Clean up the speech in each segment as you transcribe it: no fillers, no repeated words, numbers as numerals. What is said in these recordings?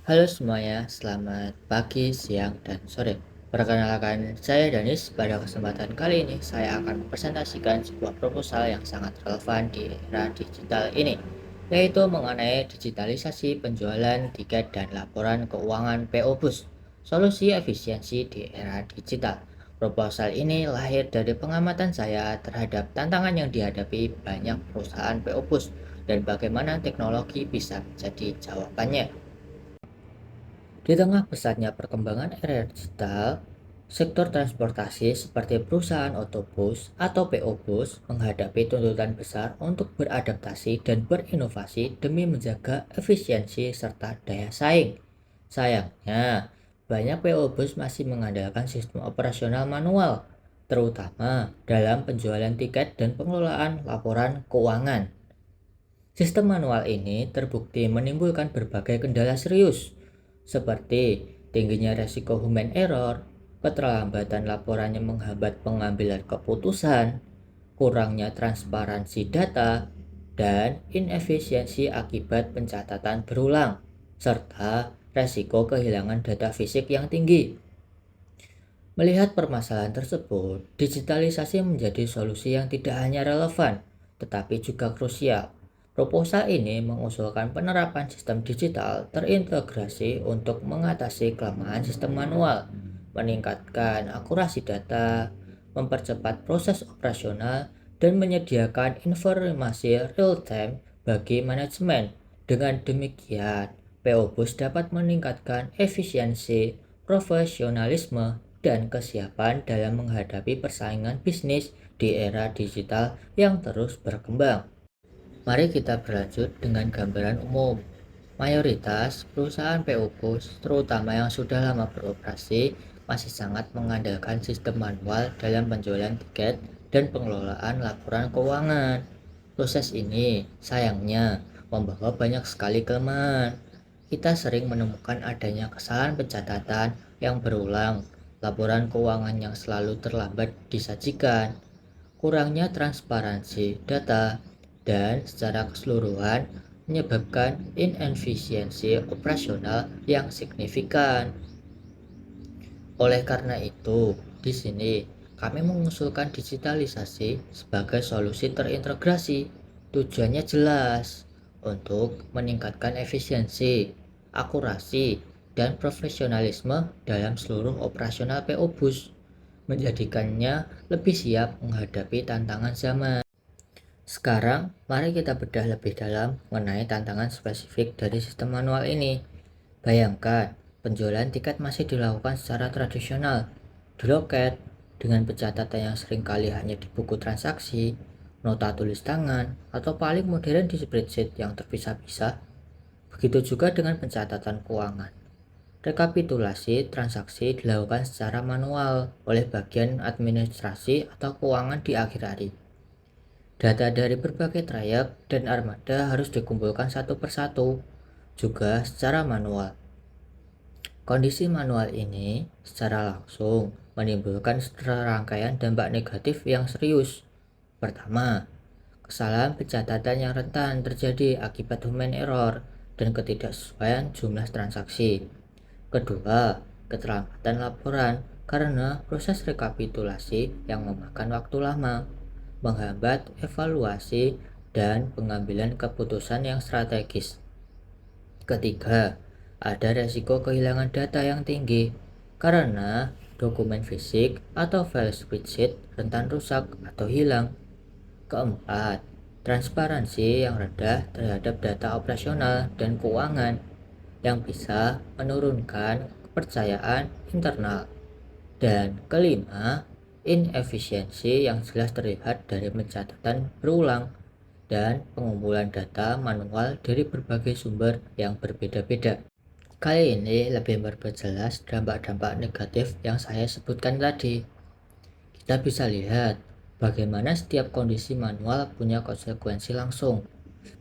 Halo semuanya, selamat pagi, siang, dan sore. Perkenalkan, saya Danis. Pada kesempatan kali ini, saya akan mempresentasikan sebuah proposal yang sangat relevan di era digital ini, yaitu mengenai digitalisasi penjualan tiket dan laporan keuangan PO Bus, solusi efisiensi di era digital. Proposal ini lahir dari pengamatan saya terhadap tantangan yang dihadapi banyak perusahaan PO Bus dan bagaimana teknologi bisa menjadi jawabannya. Di tengah pesatnya perkembangan era digital, sektor transportasi seperti perusahaan otobus atau PO Bus menghadapi tuntutan besar untuk beradaptasi dan berinovasi demi menjaga efisiensi serta daya saing. Sayangnya, banyak PO Bus masih mengandalkan sistem operasional manual, terutama dalam penjualan tiket dan pengelolaan laporan keuangan. Sistem manual ini terbukti menimbulkan berbagai kendala serius, seperti tingginya resiko human error, keterlambatan laporan yang menghambat pengambilan keputusan, kurangnya transparansi data, dan inefisiensi akibat pencatatan berulang, serta resiko kehilangan data fisik yang tinggi. Melihat permasalahan tersebut, digitalisasi menjadi solusi yang tidak hanya relevan, tetapi juga krusial. Proposal ini mengusulkan penerapan sistem digital terintegrasi untuk mengatasi kelemahan sistem manual, meningkatkan akurasi data, mempercepat proses operasional, dan menyediakan informasi real-time bagi manajemen. Dengan demikian, PO Bus dapat meningkatkan efisiensi, profesionalisme, dan kesiapan dalam menghadapi persaingan bisnis di era digital yang terus berkembang. Mari kita berlanjut dengan gambaran umum. Mayoritas perusahaan PO Bus, terutama yang sudah lama beroperasi, masih sangat mengandalkan sistem manual dalam penjualan tiket dan pengelolaan laporan keuangan. Proses ini, sayangnya, membawa banyak sekali kelemahan. Kita sering menemukan adanya kesalahan pencatatan yang berulang, laporan keuangan yang selalu terlambat disajikan, kurangnya transparansi data, dan secara keseluruhan menyebabkan inefisiensi operasional yang signifikan. Oleh karena itu, di sini kami mengusulkan digitalisasi sebagai solusi terintegrasi. Tujuannya jelas untuk meningkatkan efisiensi, akurasi, dan profesionalisme dalam seluruh operasional PO Bus, menjadikannya lebih siap menghadapi tantangan zaman. Sekarang, mari kita bedah lebih dalam mengenai tantangan spesifik dari sistem manual ini. Bayangkan, penjualan tiket masih dilakukan secara tradisional, di loket, dengan pencatatan yang seringkali hanya di buku transaksi, nota tulis tangan, atau paling modern di spreadsheet yang terpisah-pisah. Begitu juga dengan pencatatan keuangan. Rekapitulasi transaksi dilakukan secara manual oleh bagian administrasi atau keuangan di akhir hari. Data dari berbagai trayek dan armada harus dikumpulkan satu persatu, juga secara manual. Kondisi manual ini secara langsung menimbulkan serangkaian dampak negatif yang serius. Pertama, kesalahan pencatatan yang rentan terjadi akibat human error dan ketidaksesuaian jumlah transaksi. Kedua, keterlambatan laporan karena proses rekapitulasi yang memakan waktu lama, menghambat evaluasi dan pengambilan keputusan yang strategis. Ketiga, ada resiko kehilangan data yang tinggi karena dokumen fisik atau file spreadsheet rentan rusak atau hilang. Keempat, transparansi yang rendah terhadap data operasional dan keuangan yang bisa menurunkan kepercayaan internal. Dan kelima, inefisiensi yang jelas terlihat dari pencatatan berulang dan pengumpulan data manual dari berbagai sumber yang berbeda-beda. Kali ini lebih memperjelas dampak-dampak negatif yang saya sebutkan tadi. Kita bisa lihat bagaimana setiap kondisi manual punya konsekuensi langsung.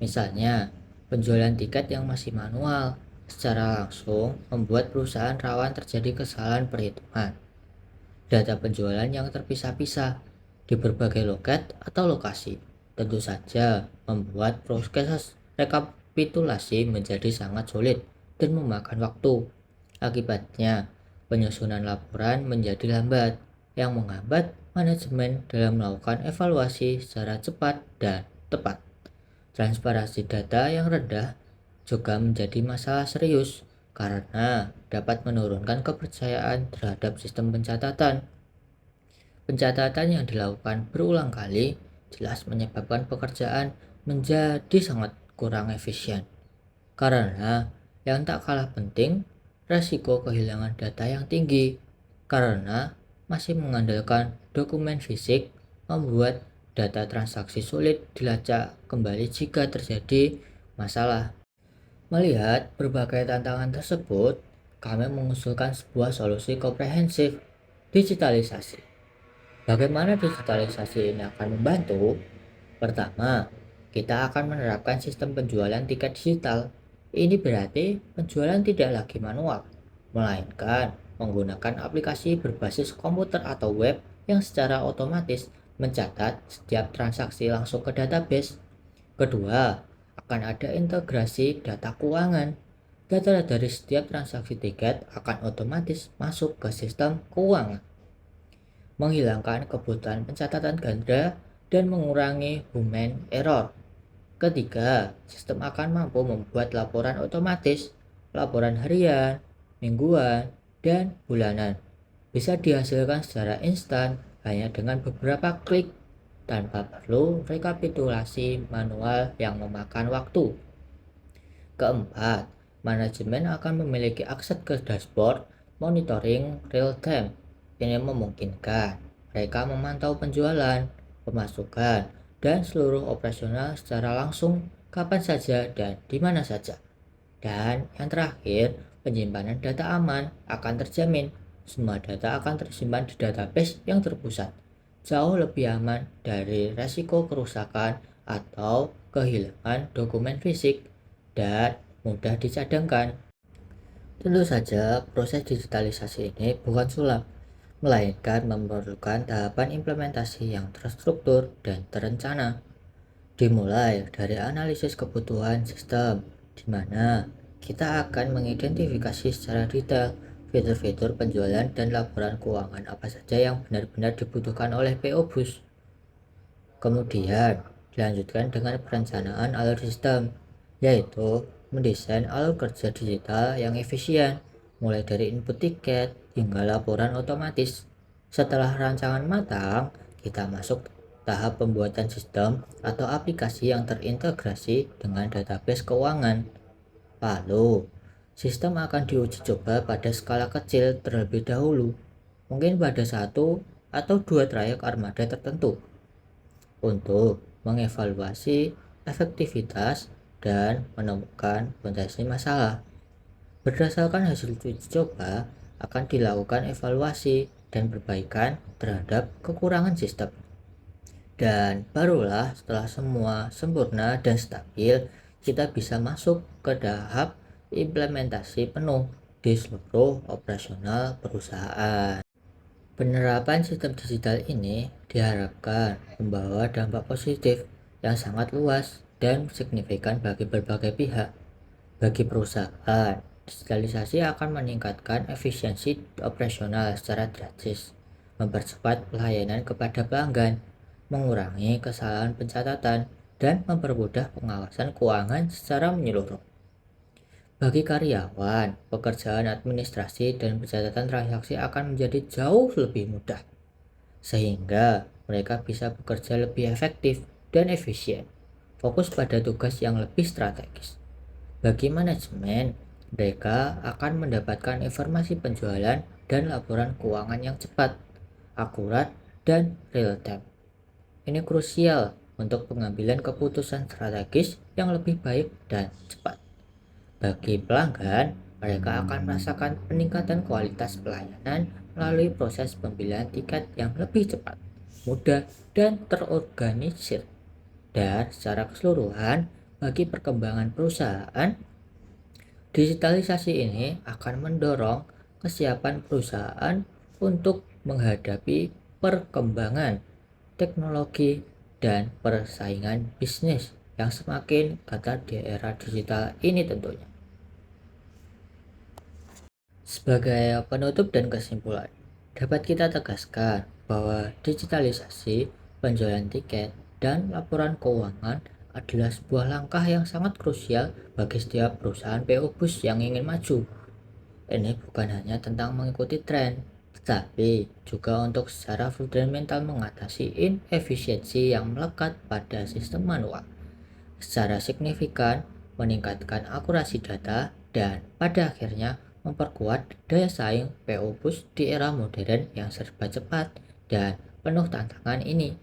Misalnya, penjualan tiket yang masih manual secara langsung membuat perusahaan rawan terjadi kesalahan perhitungan. Data penjualan yang terpisah-pisah di berbagai loket atau lokasi tentu saja membuat proses rekapitulasi menjadi sangat sulit dan memakan waktu. Akibatnya, penyusunan laporan menjadi lambat, yang menghambat manajemen dalam melakukan evaluasi secara cepat dan tepat. Transparansi data yang rendah juga menjadi masalah serius karena dapat menurunkan kepercayaan terhadap sistem pencatatan. Pencatatan yang dilakukan berulang kali jelas menyebabkan pekerjaan menjadi sangat kurang efisien. Karena yang tak kalah penting, resiko kehilangan data yang tinggi karena masih mengandalkan dokumen fisik membuat data transaksi sulit dilacak kembali jika terjadi masalah. Melihat berbagai tantangan tersebut, kami mengusulkan sebuah solusi komprehensif digitalisasi. Bagaimana digitalisasi ini akan membantu? Pertama, kita akan menerapkan sistem penjualan tiket digital. Ini berarti penjualan tidak lagi manual, melainkan menggunakan aplikasi berbasis komputer atau web yang secara otomatis mencatat setiap transaksi langsung ke database. Kedua, akan ada integrasi data keuangan. Data dari setiap transaksi tiket akan otomatis masuk ke sistem keuangan, menghilangkan kebutuhan pencatatan ganda dan mengurangi human error. Ketiga, sistem akan mampu membuat laporan otomatis, laporan harian, mingguan, dan bulanan. Bisa dihasilkan secara instan hanya dengan beberapa klik tanpa perlu rekapitulasi manual yang memakan waktu. Keempat, manajemen akan memiliki akses ke dashboard monitoring real time. Ini memungkinkan mereka memantau penjualan, pemasukan, dan seluruh operasional secara langsung kapan saja dan di mana saja. Dan yang terakhir, penyimpanan data aman akan terjamin. Semua data akan tersimpan di database yang terpusat, jauh lebih aman dari resiko kerusakan atau kehilangan dokumen fisik dan mudah dicadangkan. Tentu saja, proses digitalisasi ini bukan sulap, melainkan memerlukan tahapan implementasi yang terstruktur dan terencana. Dimulai dari analisis kebutuhan sistem, di mana kita akan mengidentifikasi secara detail fitur-fitur penjualan dan laporan keuangan apa saja yang benar-benar dibutuhkan oleh PO Bus. Kemudian, dilanjutkan dengan perencanaan alur sistem, yaitu mendesain alur kerja digital yang efisien, mulai dari input tiket hingga laporan otomatis. Setelah rancangan matang, kita masuk tahap pembuatan sistem atau aplikasi yang terintegrasi dengan database keuangan. Lalu, sistem akan diuji coba pada skala kecil terlebih dahulu, mungkin pada satu atau dua trayek armada tertentu, untuk mengevaluasi efektivitas dan menemukan potensi masalah. Berdasarkan hasil uji coba, akan dilakukan evaluasi dan perbaikan terhadap kekurangan sistem. Dan barulah setelah semua sempurna dan stabil, kita bisa masuk ke tahap implementasi penuh di seluruh operasional perusahaan. Penerapan sistem digital ini diharapkan membawa dampak positif yang sangat luas dan signifikan bagi berbagai pihak. Bagi perusahaan, digitalisasi akan meningkatkan efisiensi operasional secara drastis, mempercepat pelayanan kepada pelanggan, mengurangi kesalahan pencatatan, dan mempermudah pengawasan keuangan secara menyeluruh. Bagi karyawan, pekerjaan administrasi dan pencatatan transaksi akan menjadi jauh lebih mudah, sehingga mereka bisa bekerja lebih efektif dan efisien, fokus pada tugas yang lebih strategis. Bagi manajemen, mereka akan mendapatkan informasi penjualan dan laporan keuangan yang cepat, akurat, dan real time. Ini krusial untuk pengambilan keputusan strategis yang lebih baik dan cepat. Bagi pelanggan, mereka akan merasakan peningkatan kualitas pelayanan melalui proses pembelian tiket yang lebih cepat, mudah, dan terorganisir. Dan secara keseluruhan, bagi perkembangan perusahaan, digitalisasi ini akan mendorong kesiapan perusahaan untuk menghadapi perkembangan teknologi dan persaingan bisnis yang semakin ketat di era digital ini tentunya. Sebagai penutup dan kesimpulan, dapat kita tegaskan bahwa digitalisasi, penjualan tiket, dan laporan keuangan adalah sebuah langkah yang sangat krusial bagi setiap perusahaan PO Bus yang ingin maju. Ini bukan hanya tentang mengikuti tren, tetapi juga untuk secara fundamental mengatasi inefisiensi yang melekat pada sistem manual. Secara signifikan meningkatkan akurasi data dan pada akhirnya memperkuat daya saing PO Bus di era modern yang serba cepat dan penuh tantangan ini.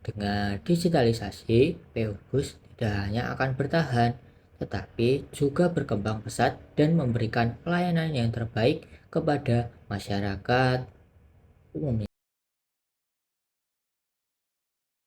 Dengan digitalisasi, PO Bus tidak hanya akan bertahan, tetapi juga berkembang pesat dan memberikan pelayanan yang terbaik kepada masyarakat umumnya.